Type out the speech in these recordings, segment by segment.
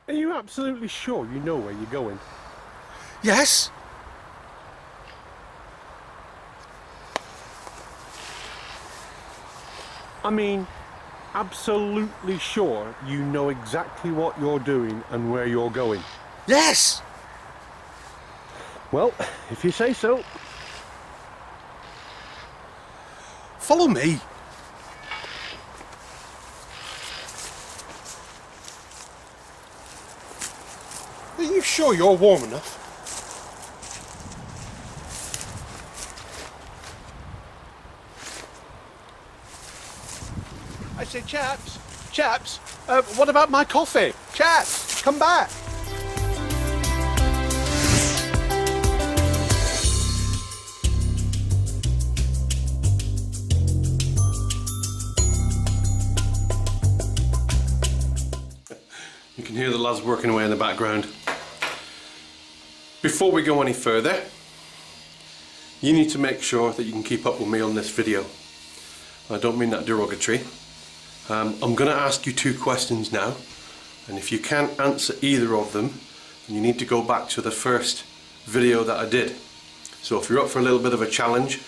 Are you absolutely sure you know where you're going? Yes. I mean, absolutely sure you know exactly what you're doing and where you're going? Yes. Well, if you say so. Follow me. Are you sure you're warm enough? I say, chaps, what about my coffee? Chaps, come back. You can hear the lads working away in the background. Before we go any further, you need to make sure that you can keep up with me on this video. I don't mean that derogatory. I'm going to ask you 2 questions now, and if you can't answer either of them, then you need to go back to the first video that I did. So if you're up for a little bit of a challenge,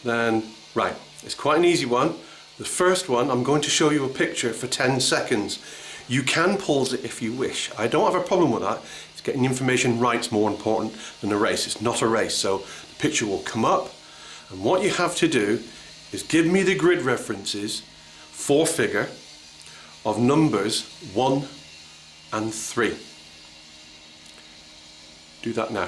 then right, it's quite an easy one. The first one, I'm going to show you a picture for 10 seconds. You can pause it if you wish. I don't have a problem with that. It's getting the information right's more important than a race. It's not a race. So the picture will come up, and what you have to do is give me the grid references, 4-figure, of numbers 1 and 3. Do that now.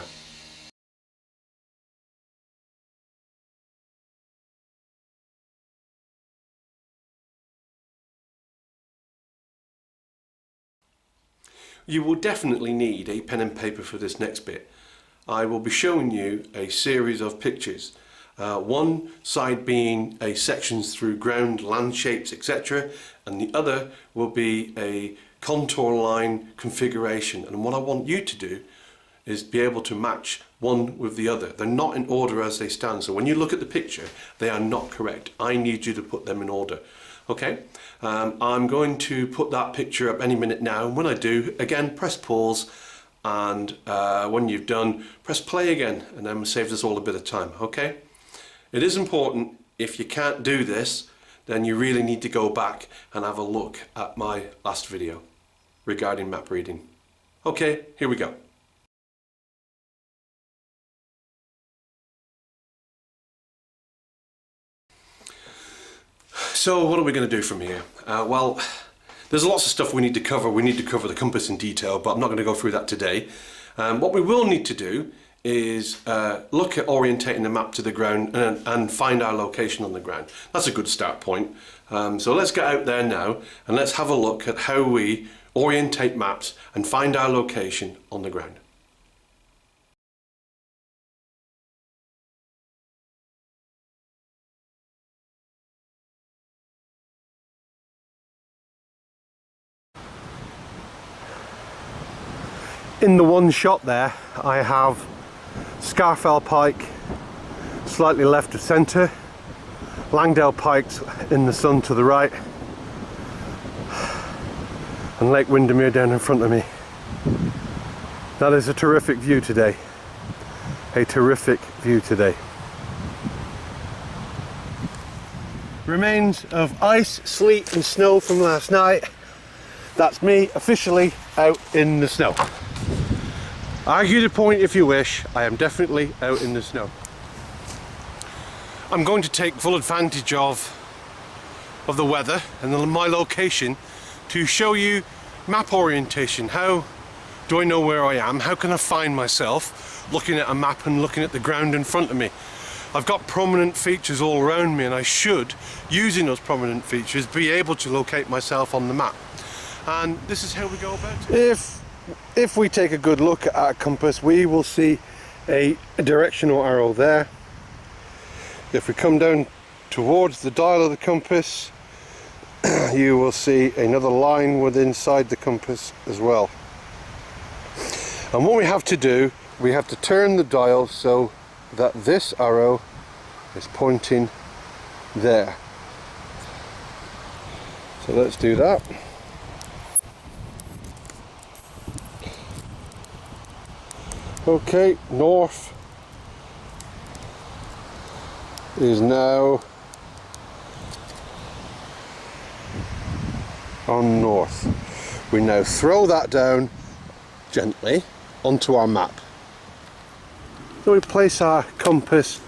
You will definitely need a pen and paper for this next bit. I will be showing you a series of pictures. One side being a sections through ground, land shapes, etc. and the other will be a contour line configuration. And what I want you to do is be able to match one with the other. They're not in order as they stand, so when you look at the picture, they are not correct. I need you to put them in order. Okay, I'm going to put that picture up any minute now, and when I do, again, press pause, and when you've done, press play again, and then it saves us all a bit of time, okay? It is important, if you can't do this, then you really need to go back and have a look at my last video regarding map reading. Okay, here we go. So what are we going to do from here? Well, there's lots of stuff we need to cover. We need to cover the compass in detail, but I'm not going to go through that today. What we will need to do is look at orientating the map to the ground and find our location on the ground. That's a good start point. So let's get out there now and let's have a look at how we orientate maps and find our location on the ground. In the one shot there, I have Scarfell Pike slightly left of centre, Langdale Pikes in the sun to the right, and Lake Windermere down in front of me. That is a terrific view today. A terrific view today. Remains of ice, sleet and snow from last night. That's me officially out in the snow. Argue the point if you wish, I am definitely out in the snow. I'm going to take full advantage of the weather and my location to show you map orientation. How do I know where I am? How can I find myself looking at a map and looking at the ground in front of me? I've got prominent features all around me, and I should, using those prominent features, be able to locate myself on the map. And this is how we go about it. If we take a good look at our compass, we will see a directional arrow there. If we come down towards the dial of the compass, you will see another line within inside the compass as well. And what we have to do, we have to turn the dial so that this arrow is pointing there. So let's do that. Okay, north is now on north. We now throw that down gently onto our map. So we place our compass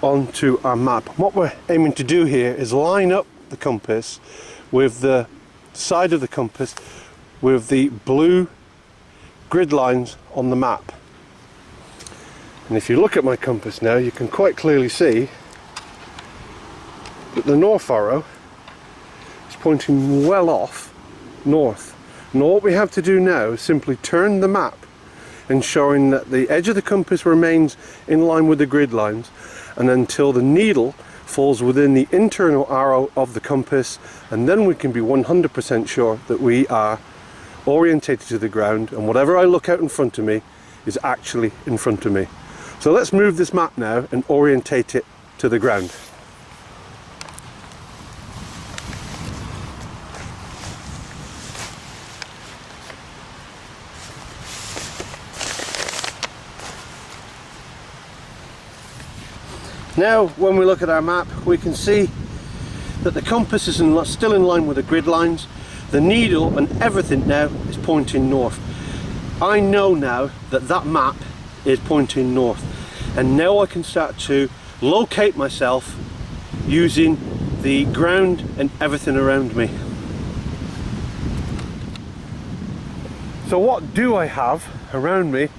onto our map. What we're aiming to do here is line up the compass with the side of the compass with the blue grid lines on the map. And if you look at my compass now, you can quite clearly see that the north arrow is pointing well off north. And all we have to do now is simply turn the map, ensuring that the edge of the compass remains in line with the grid lines, and until the needle falls within the internal arrow of the compass, and then we can be 100% sure that we are orientated to the ground, and whatever I look out in front of me is actually in front of me. So let's move this map now and orientate it to the ground. Now when we look at our map, we can see that the compass is still in line with the grid lines. The needle and everything now is pointing north. I know now that that map is pointing north, and now I can start to locate myself using the ground and everything around me. So what do I have around me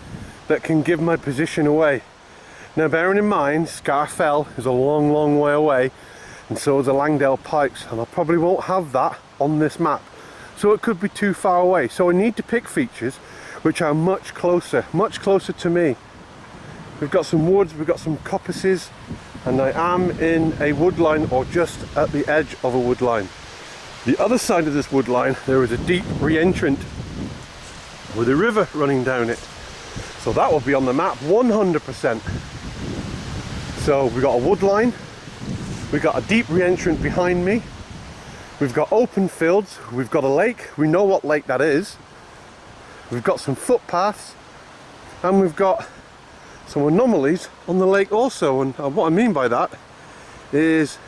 that can give my position away? Now, bearing in mind Scarfell is a long way away, and so is the Langdale Pikes, and I probably won't have that on this map, so it could be too far away. So I need to pick features which are much closer to me. We've got some woods, we've got some coppices, and I am in a woodline or just at the edge of a woodline. The other side of this woodline, there is a deep re-entrant with a river running down it, so that will be on the map 100%. So we've got a wood line, we've got a deep re-entrant behind me, we've got open fields, we've got a lake, we know what lake that is, we've got some footpaths, and we've got some anomalies on the lake also. And what I mean by that is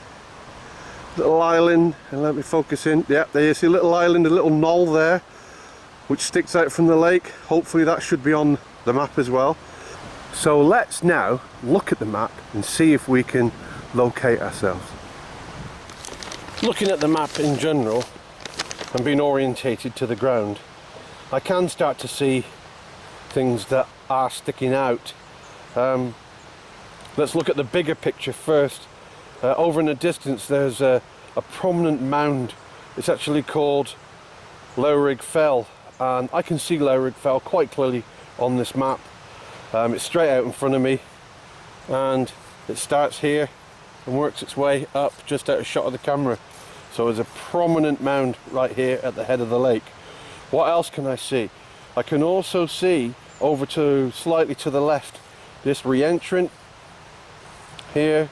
little island, and let me focus in, yeah, there you see a little island, a little knoll there which sticks out from the lake. Hopefully that should be on the map as well. So let's now look at the map and see if we can locate ourselves. Looking at the map in general and being orientated to the ground, I can start to see things that are sticking out. Let's look at the bigger picture first. Over in the distance there's a prominent mound. It's actually called Lowrig Fell, and I can see Lowrig Fell quite clearly on this map. It's straight out in front of me, and it starts here and works its way up just out of shot of the camera. So there's a prominent mound right here at the head of the lake. What else can I see? I can also see over to slightly to the left this re-entrant here,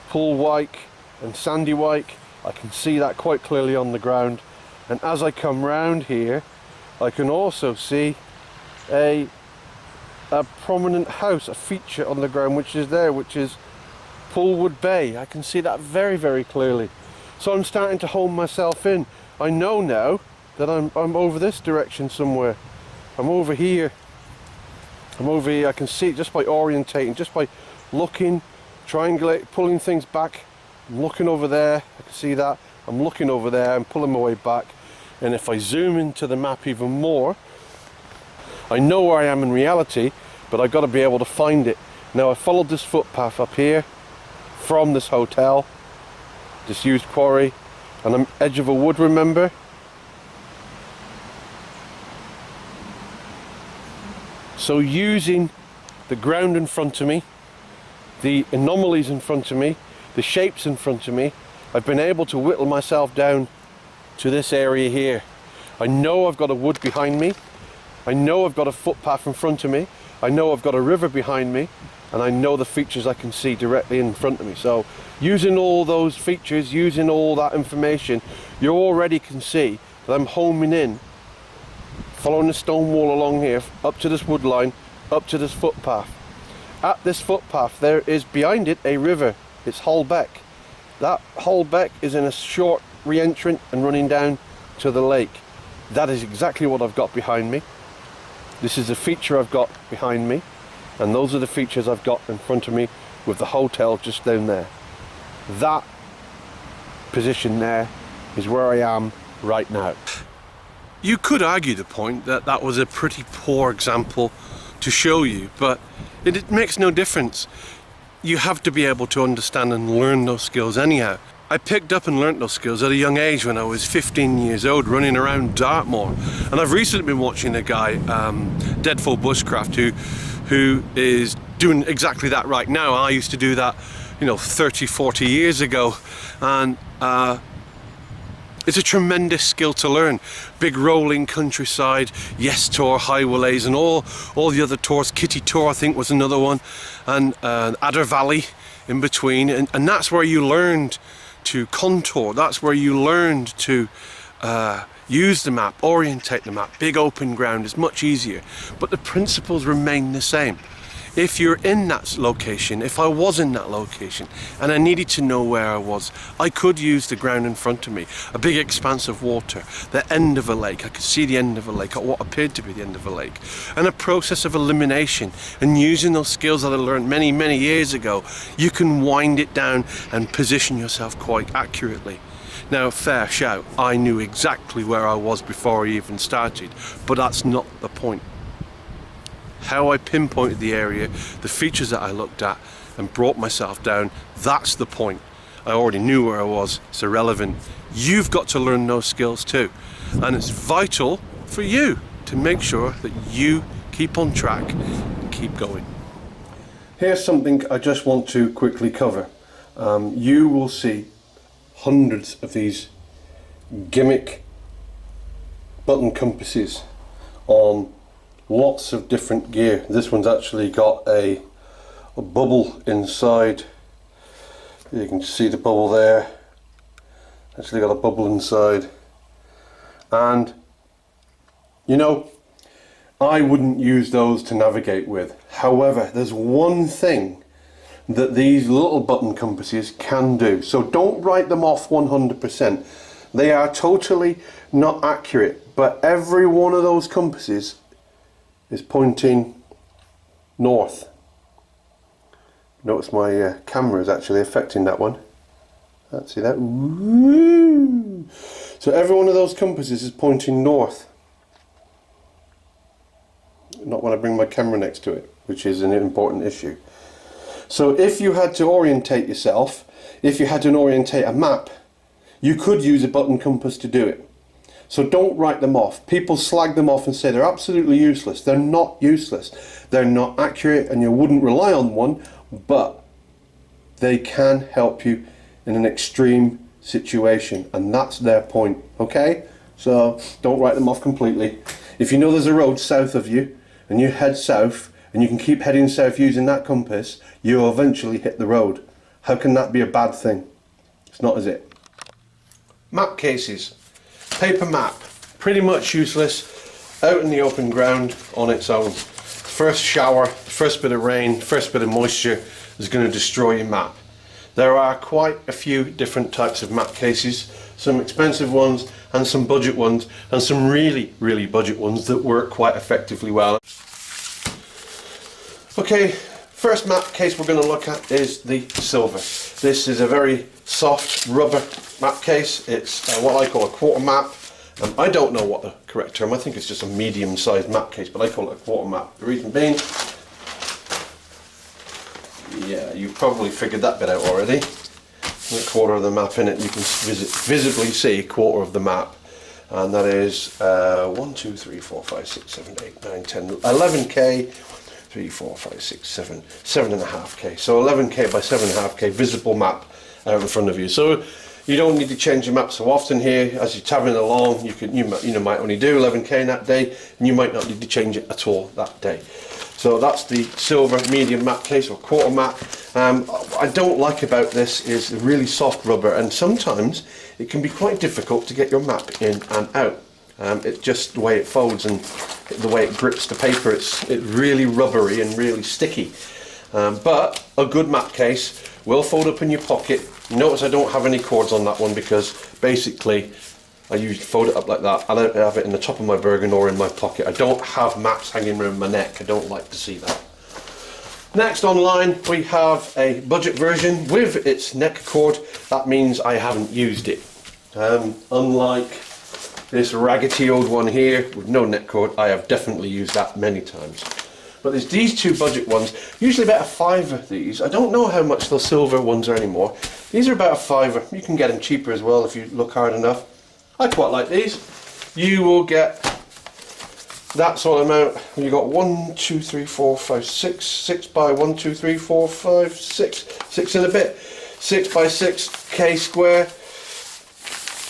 Pool Wyke and Sandy Wyke. I can see that quite clearly on the ground, and as I come round here I can also see a prominent house, a feature on the ground which is there, which is Poolwood Bay. I can see that very clearly. So I'm starting to home myself in. I know now that I'm over this direction somewhere. I'm over here. I can see it just by orientating, just by looking, triangulating, pulling things back. I'm looking over there, I can see that. I'm looking over there, I'm pulling my way back. And if I zoom into the map even more, I know where I am in reality, but I've got to be able to find it. Now I followed this footpath up here from this hotel, disused quarry, and I'm edge of a wood, remember? So using the ground in front of me, the anomalies in front of me, the shapes in front of me, I've been able to whittle myself down to this area here. I know I've got a wood behind me, I know I've got a footpath in front of me, I know I've got a river behind me, and I know the features I can see directly in front of me. So using all those features, using all that information, you already can see that I'm homing in, following the stone wall along here up to this wood line, up to this footpath. At this footpath there is behind it a river. It's Holbeck. That Holbeck is in a short re-entrant and running down to the lake. That is exactly what I've got behind me. This is the feature I've got behind me, and those are the features I've got in front of me with the hotel just down there. That position there is where I am right now. You could argue the point that that was a pretty poor example to show you, but it makes no difference. You have to be able to understand and learn those skills anyhow. I picked up and learnt those skills at a young age when I was 15 years old, running around Dartmoor. And I've recently been watching a guy, Deadfall Bushcraft, who is doing exactly that right now. I used to do that, 30, 40 years ago. And it's a tremendous skill to learn. Big rolling countryside, Yes Tour, Highways, and all the other tours. Kitty Tour, I think, was another one. And Adder Valley in between. And that's where you learned to contour. That's where you learned to use the map, orientate the map. Big open ground is much easier, but the principles remain the same. If you're in that location, if I was in that location and I needed to know where I was, I could use the ground in front of me, a big expanse of water, the end of a lake. I could see the end of a lake, or what appeared to be the end of a lake, and a process of elimination. And using those skills that I learned many, many years ago, you can wind it down and position yourself quite accurately. Now, fair shout, I knew exactly where I was before I even started, but that's not the point. How I pinpointed the area, the features that I looked at and brought myself down, that's the point. I already knew where I was, it's irrelevant. You've got to learn those skills too. And it's vital for you to make sure that you keep on track and keep going. Here's something I just want to quickly cover. You will see hundreds of these gimmick button compasses on lots of different gear. This one's actually got a bubble inside. You can see the bubble there. Actually got a bubble inside. And I wouldn't use those to navigate with. However, there's one thing that these little button compasses can do. So don't write them off 100%. They are totally not accurate, but every one of those compasses is pointing north. Notice my camera is actually affecting that one. Let's see that. Woo! So every one of those compasses is pointing north. Not when I bring my camera next to it, which is an important issue. So if you had to orientate yourself, if you had to orientate a map, you could use a button compass to do it. So don't write them off. People slag them off and say they're absolutely useless. They're not useless. They're not accurate and you wouldn't rely on one, but they can help you in an extreme situation, and that's their point, okay? So don't write them off completely. If you know there's a road south of you and you head south and you can keep heading south using that compass, you'll eventually hit the road. How can that be a bad thing? It's not, is it? Map cases. Paper map, pretty much useless, out in the open ground on its own. First shower, first bit of rain, first bit of moisture is going to destroy your map. There are quite a few different types of map cases, some expensive ones and some budget ones, and some really, really budget ones that work quite effectively well. Okay, first map case we're going to look at is the silver. This is a very soft rubber map case. It's what I call a quarter map. I don't know what the correct term, I think it's just a medium-sized map case, but I call it a quarter map. The reason being, yeah, you've probably figured that bit out already. A quarter of the map in it, you can visibly see a quarter of the map. And that is 1, 2, 3, 4, 5, 6, 7, 8, 9, 10, 11k, 3, 4, 5, 6, 7, 7.5k. So 11k by 7.5k visible map out in front of you. So you don't need to change your map so often here. As you're traveling along, you might only do 11k in that day, and you might not need to change it at all that day. So that's the silver medium map case, or quarter map. I don't like about this is really soft rubber, and sometimes it can be quite difficult to get your map in and out. It's just the way it folds, and the way it grips the paper. It's really rubbery and really sticky. But a good map case will fold up in your pocket. Notice I don't have any cords on that one because basically I usually fold it up like that. I don't have it in the top of my Bergen or in my pocket. I don't have maps hanging around my neck. I don't like to see that. Next online we have a budget version with its neck cord. That means I haven't used it. Unlike this raggedy old one here with no neck cord, I have definitely used that many times. But there's these two budget ones, usually about £5 of these. I don't know how much the silver ones are anymore. These are about £5. You can get them cheaper as well if you look hard enough. I quite like these. You will get that sort of amount. You got 1, 2, 3, 4, 5, 6, 6 by 1, 2, 3, 4, 5, 6, 6 and a bit, 6 by 6 K square.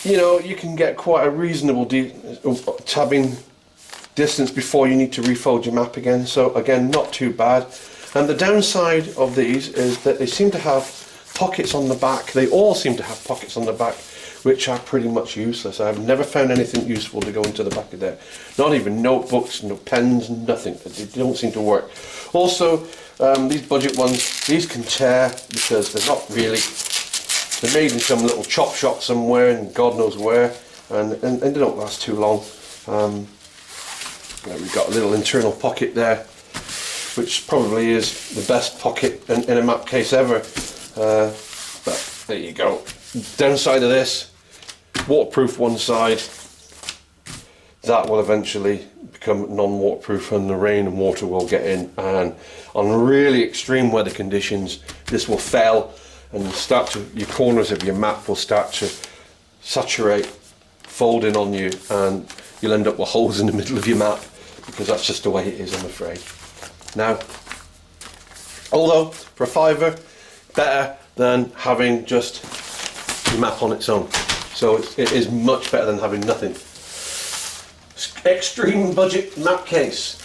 You know, you can get quite a reasonable tabbing distance before you need to refold your map again. So again, not too bad. And the downside of these is that they seem to have pockets on the back. They all seem to have pockets on the back, which are pretty much useless. I've never found anything useful to go into the back of there. Not even notebooks, no pens, nothing. They don't seem to work. Also, these budget ones, these can tear because they're not really, they're made in some little chop shop somewhere and God knows where, and they don't last too long. We've got a little internal pocket there, which probably is the best pocket in a map case ever. But there you go. Downside of this, waterproof one side. That will eventually become non-waterproof and the rain and water will get in, and on really extreme weather conditions this will fail and your corners of your map will start to saturate, fold in on you, and you'll end up with holes in the middle of your map, because that's just the way it is, I'm afraid. Now, although for £5, better than having just your map on its own. So it is much better than having nothing. Extreme budget map case.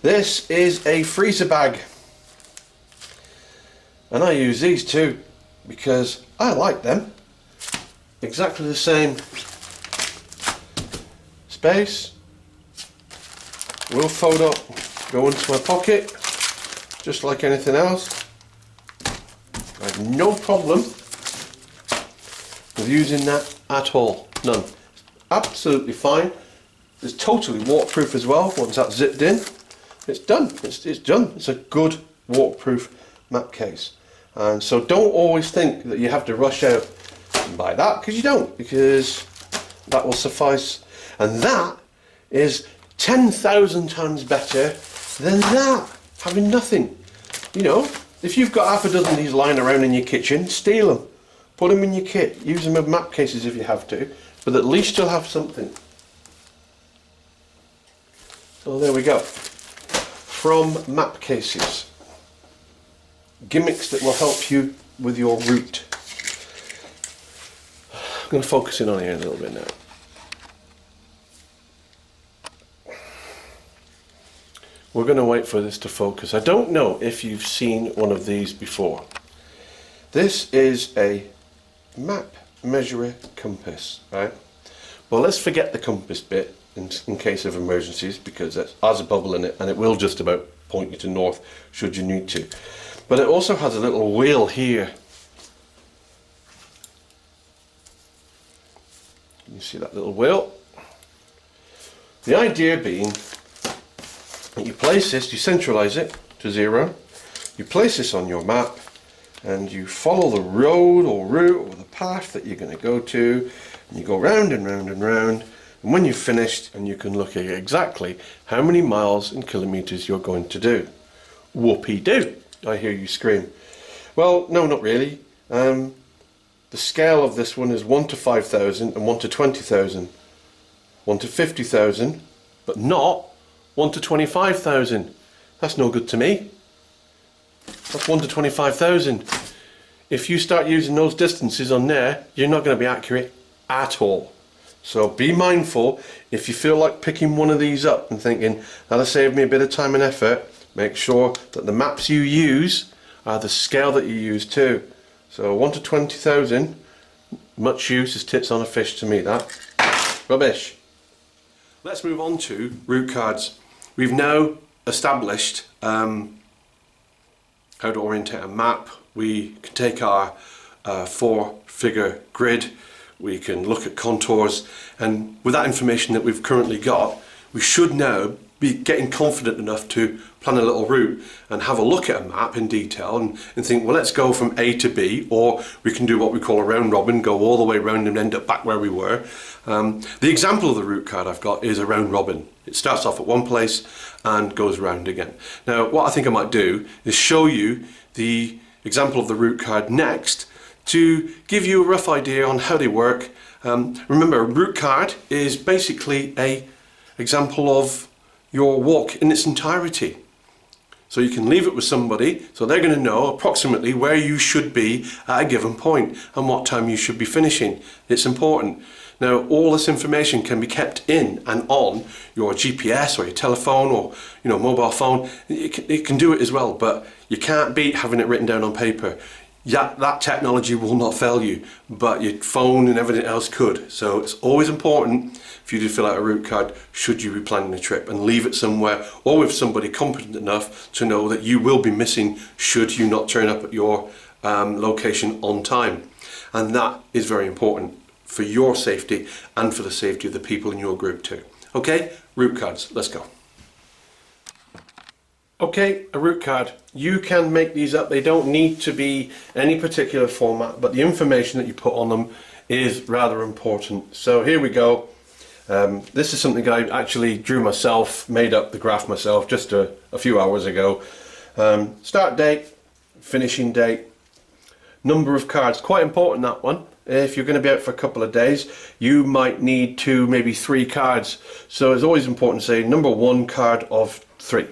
This is a freezer bag. And I use these too because I like them. Exactly the same space. Will fold up, go into my pocket, just like anything else. I have no problem with using that at all. None. Absolutely fine. It's totally waterproof as well. Once that's zipped in, it's done. It's done. It's a good waterproof map case. And so don't always think that you have to rush out and buy that, because you don't, because that will suffice. And that is 10,000 times better than that, having nothing. You know, if you've got half a dozen of these lying around in your kitchen, steal them, put them in your kit, use them as map cases if you have to, but at least you'll have something. So there we go. From map cases, gimmicks that will help you with your route. I'm going to focus in on here a little bit now. We're going to wait for this to focus. I don't know if you've seen one of these before. This is a map measurer compass, right? Well, let's forget the compass bit in case of emergencies, because it has a bubble in it and it will just about point you to north should you need to. But it also has a little wheel here. You see that little wheel? The idea being that you place this, you centralize it to 0, you place this on your map and you follow the road or route or the path that you're going to go to, and you go round and round and round, and when you've finished, and you can look at exactly how many miles and kilometres you're going to do. Whoopee-doo, I hear you scream. Well, no, not really. The scale of this one is 1 to 5,000 and 1 to 20,000. 1 to 50,000, but not 1 to 25,000. That's no good to me. That's 1 to 25,000. If you start using those distances on there, you're not going to be accurate at all. So be mindful. If you feel like picking one of these up and thinking, that'll save me a bit of time and effort, make sure that the maps you use are the scale that you use too. So 1 to 20,000, much use is tits on a fish to me, that. Rubbish. Let's move on to route cards. We've now established how to orientate a map. We can take our 4-figure grid, we can look at contours, and with that information that we've currently got, we should now be getting confident enough to plan a little route and have a look at a map in detail and think, well, let's go from A to B, or we can do what we call a round robin, go all the way round and end up back where we were. The example of the route card I've got is a round robin. It starts off at one place and goes round again. Now, what I think I might do is show you the example of the route card next to give you a rough idea on how they work. Remember, a route card is basically an example of your walk in its entirety. So you can leave it with somebody, so they're going to know approximately where you should be at a given point and what time you should be finishing. It's important. Now, all this information can be kept in and on your GPS or your telephone or mobile phone. It can do it as well, but you can't beat having it written down on paper. Yeah, that technology will not fail you, but your phone and everything else could. So it's always important for you to fill out a route card should you be planning a trip, and leave it somewhere or with somebody competent enough to know that you will be missing should you not turn up at your location on time. And that is very important for your safety and for the safety of the people in your group too. Okay, route cards, let's go. Okay, a route card. You can make these up. They don't need to be any particular format, but the information that you put on them is rather important. So here we go. This is something I actually drew myself, made up the graph myself just a few hours ago. Start date, finishing date, number of cards. Quite important, that one. If you're going to be out for a couple of days, you might need 2, maybe 3 cards. So it's always important to say number 1 card of 3.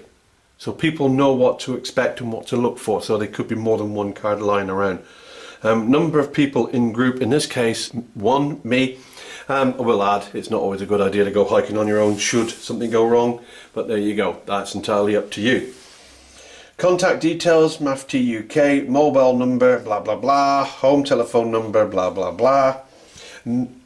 So people know what to expect and what to look for, so there could be more than 1 card lying around. Number of people in group, in this case 1, me. I will add, it's not always a good idea to go hiking on your own should something go wrong, but there you go, that's entirely up to you. Contact details, MAFT UK, mobile number, blah blah blah, home telephone number, blah blah blah.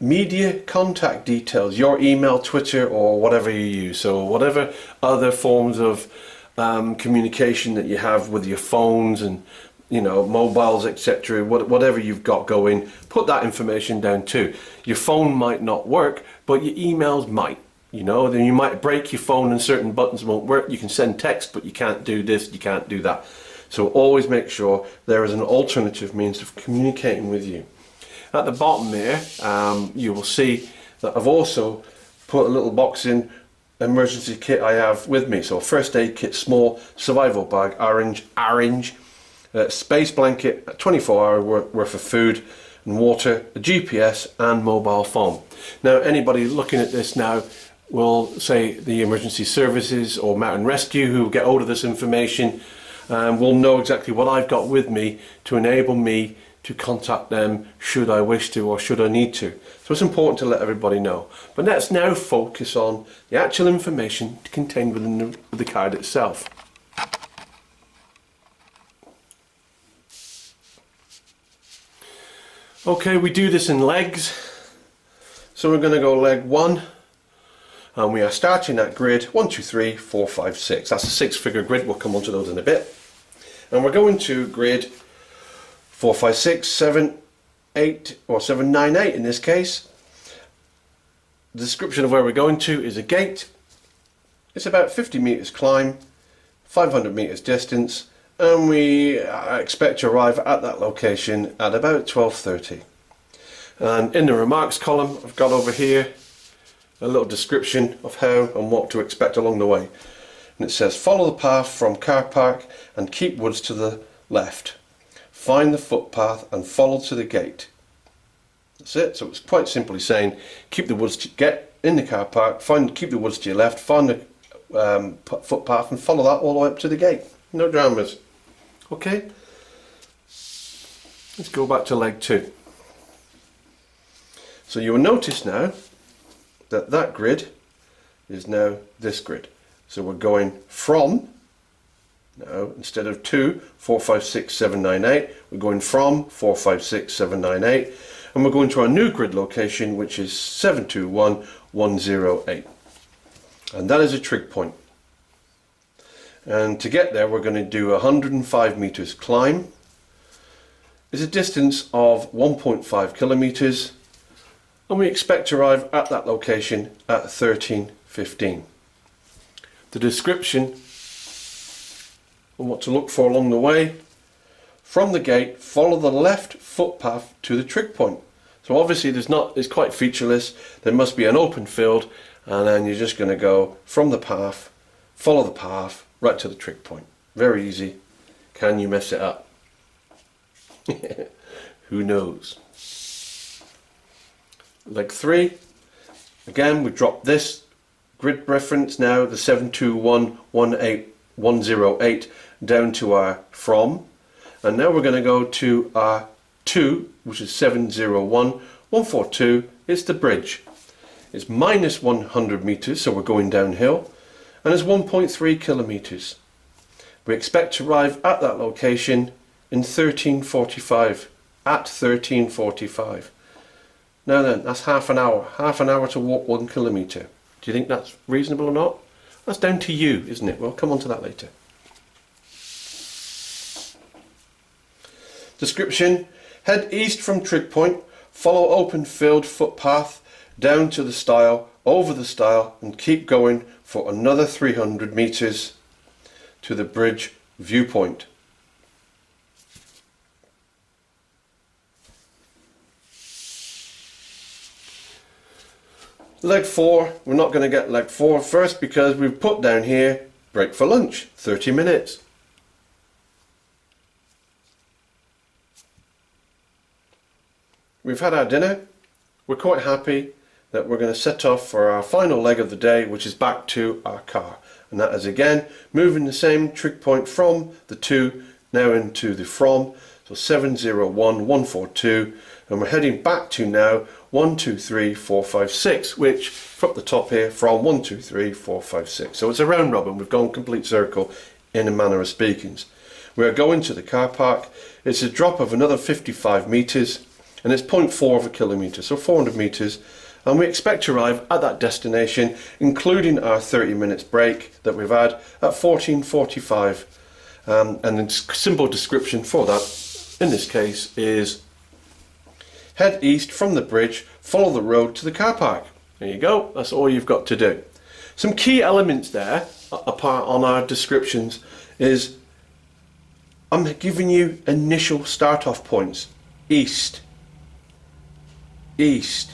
Media contact details, your email, Twitter, or whatever you use. So whatever other forms of communication that you have with your phones and mobiles, etc., whatever you've got going, put that information down too. Your phone might not work, but your emails might. Then you might break your phone and certain buttons won't work. You can send text, but you can't do this, you can't do that. So always make sure there is an alternative means of communicating with you. At the bottom there, you will see that I've also put a little box in emergency kit I have with me. So first aid kit, small, survival bag, orange, space blanket, 24-hour worth of food and water, a GPS and mobile phone. Now anybody looking at this now will say the emergency services or mountain rescue who get hold of this information will know exactly what I've got with me to enable me to contact them should I wish to or should I need to. So it's important to let everybody know. But let's now focus on the actual information contained within the card itself. Okay, we do this in legs. So we're going to go leg 1. And we are starting that grid 1, 2, 3, 4, 5, 6. That's a 6-figure grid. We'll come on to those in a bit. And we're going to grid 4, 5, 6, 7, 8, or 7, 9, 8 in this case. The description of where we're going to is a gate. It's about 50 meters climb, 500 meters distance, and we expect to arrive at that location at about 12:30. And in the remarks column, I've got over here a little description of how and what to expect along the way. And it says, follow the path from car park and keep woods to the left. Find the footpath and follow to the gate. That's it. So it's quite simply saying, keep the woods, get in the car park, keep the woods to your left, find the footpath and follow that all the way up to the gate. No dramas. Okay. Let's go back to leg 2. So you will notice now that that grid is now this grid. So we're going from, now instead of 2, 4, 5, 6, 7, 9, 8, we're going from 4, 5, 6, 7, 9, 8, and we're going to our new grid location, which is 721, 108. and that is a trig point. And to get there, we're going to do 105 meters climb. It's a distance of 1.5 kilometers, and we expect to arrive at that location at 13:15. The description and what to look for along the way: from the gate, follow the left footpath to the trig point. So obviously it's quite featureless. There must be an open field, and then you're just going to go from the path, follow the path right to the trig point. Very easy. Can you mess it up? Who knows? Leg 3. Again, we drop this grid reference now, the 72118 down to our from, and now we're going to go to our 2, which is 701142. It's the bridge. It's minus 100 meters, so we're going downhill, and it's 1.3 kilometers. We expect to arrive at that location in 13:45. At 13:45. Now then, that's half an hour to walk 1 kilometer. Do you think that's reasonable or not? That's down to you, isn't it? We'll come on to that later. Description: head east from trig point, follow open field footpath down to the stile, over the stile, and keep going for another 300 meters to the bridge viewpoint. Leg 4, we're not going to get leg 4 first because we've put down here break for lunch, 30 minutes. We've had our dinner. We're quite happy that we're going to set off for our final leg of the day, which is back to our car. And that is again moving the same trig point from the 2 now into the from. So 701142, and we're heading back to now 1, 2, 3, 4, 5, 6, which from the top here from 1, 2, 3, 4, 5, 6. So it's a round robin. We've gone complete circle in a manner of speaking. We're going to the car park. It's a drop of another 55 meters, and it's 0.4 of a kilometer, so 400 meters. And we expect to arrive at that destination, including our 30 minutes break that we've had, at 14:45. And the simple description for that, in this case, is head east from the bridge, follow the road to the car park. There you go, that's all you've got to do. Some key elements there, apart on our descriptions, is I'm giving you initial start off points. East. East.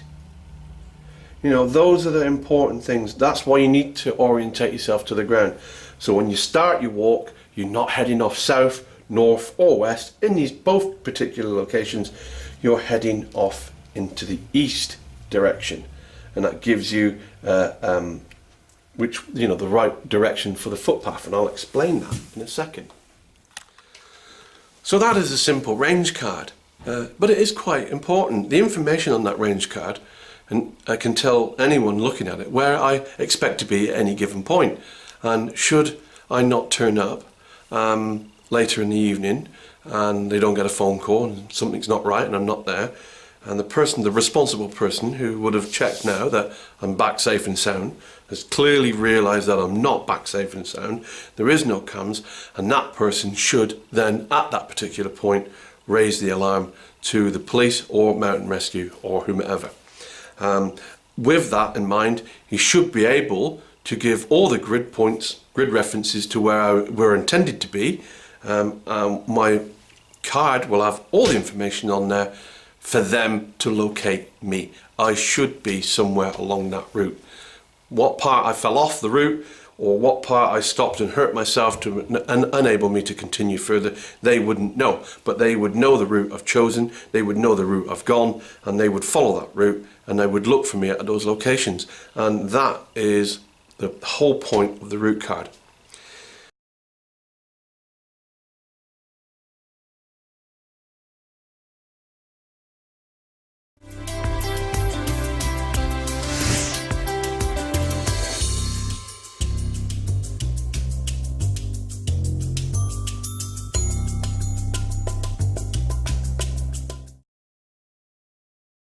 You know, those are the important things. That's why you need to orientate yourself to the ground. So when you start your walk, you're not heading off south, north or west. In these both particular locations, you're heading off into the east direction, and that gives you the right direction for the footpath, and I'll explain that in a second. So that is a simple range card, but it is quite important. The information on that range card, and I can tell anyone looking at it where I expect to be at any given point, and should I not turn up later in the evening and they don't get a phone call and something's not right and I'm not there, and the responsible person who would have checked now that I'm back safe and sound has clearly realised that I'm not back safe and sound, there is no cams, and that person should then at that particular point raise the alarm to the police or mountain rescue or whomever. With that in mind, he should be able to give all the grid references to where we're intended to be. My card will have all the information on there for them to locate me. I should be somewhere along that route. What part I fell off the route or what part I stopped and hurt myself to enable me to continue further, they wouldn't know. But they would know the route I've chosen, they would know the route I've gone, and they would follow that route and they would look for me at those locations. And that is the whole point of the route card.